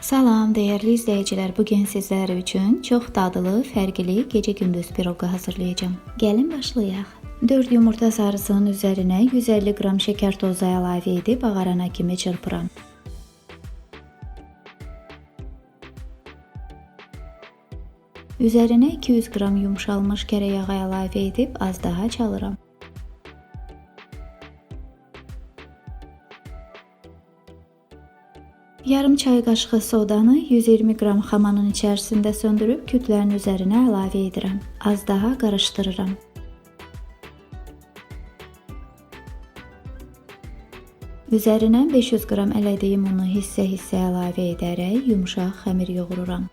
Salam değerli izleyiciler, bugün sizler üçün çox dadlı, fərqli gecə-gündüz piroqu hazırlayacağım. Gəlin başlayaq. 4 yumurta sarısının üzərinə 150 qram şəkər tozu əlavə edib ağarana kimi çırpıram. Üzərinə 200 qram yumşalmış kərə yağı əlavə edib az daha çalıram. Yarım çay qaşığı sodanı 120 qram xamanın içərisində söndürüb kütlərin üzərinə əlavə edirəm. Az daha qarışdırıram. Üzərinə 500 qram ələdiyim unu hissə-hissə əlavə edərək yumşaq xəmir yoğururam.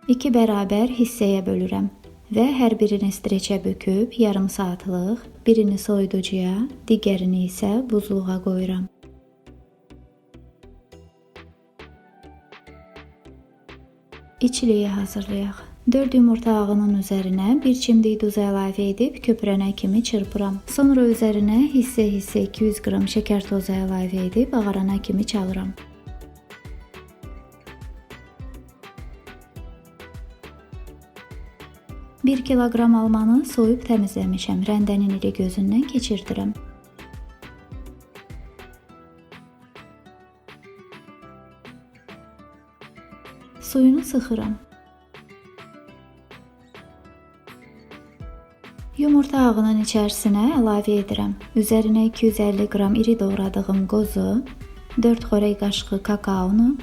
İki bərabər hissəyə bölürəm və hər birini streçə büküb yarım saatlıq, birini soyuducuya, digərini isə buzluğa qoyuram. İçliyi hazırlayaq. 4 yumurta ağının üzərinə bir çimdik duz əlavə edib köpürənə kimi çırpıram. Sonra üzərinə hissə-hissə 200 qram şəkər tozu əlavə edib ağarana kimi çalıram. Bir kiloqram almanı soyub təmizləmişəm, rəndənin iri gözündən keçirdirəm. Suyunu sıxıram. Yumurta ağının içərisinə əlavə edirəm. Üzərinə 250 qram iri doğradığım qozu, 4 xörək qaşığı kakaonu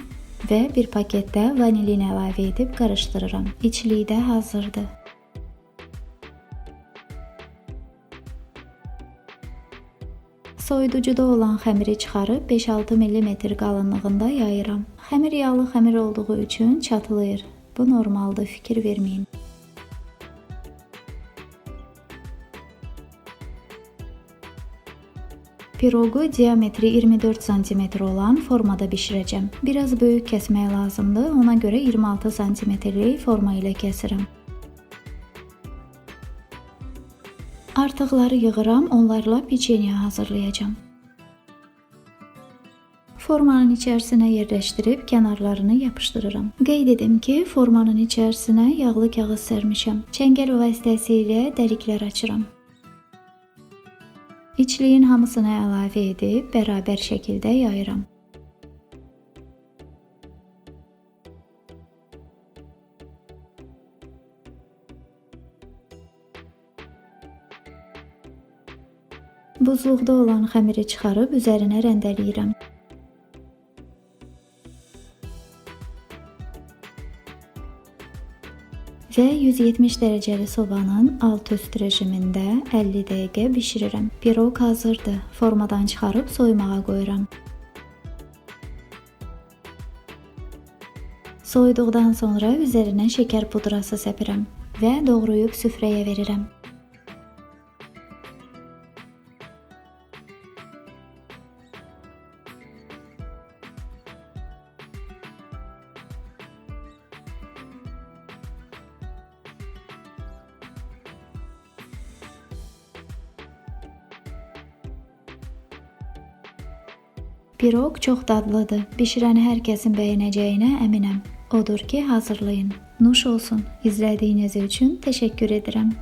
və bir paketdə vanilin əlavə edib qarışdırıram. İçliyi də hazırdır. Soyuducuda olan xəmiri çıxarıb 5-6 mm qalınlığında yayıram. Xəmir yağlı xəmir olduğu üçün çatlayır. Bu normaldır, fikir verməyin. Piroqu diametri 24 cm olan formada bişirəcəm. Biraz böyük kəsmək lazımdır, ona görə 26 cm-lik forma ilə kəsirəm. Artıqları yığıram, onlarla peçeniya hazırlayacağım. Formanın içərisinə yerləşdirib kənarlarını yapışdırıram. Qeyd edim ki, formanın içərisinə yağlı kağız sərmişəm. Çəngəl vasitəsilə dəliklər açıram. İçliyin hamısını əlavə edib bərabər şəkildə yayıram. Buzluqda olan xəmiri çıxarıb üzərinə rəndələyirəm. Və 170 dərəcəli sobanın alt-üst rejimində 50 dəqiqə bişirirəm. Piroq hazırdır. Formadan çıxarıb soyumağa qoyuram. Soyuduqdan sonra üzərinə şəkər pudrası səpirəm və doğrayıb süfrəyə verirəm. Piroq çox dadlıdır. Bişirəni hər kəsin bəyənəcəyinə əminəm. Odur ki, hazırlayın. Nuş olsun. İzlədiyiniz üçün təşəkkür edirəm.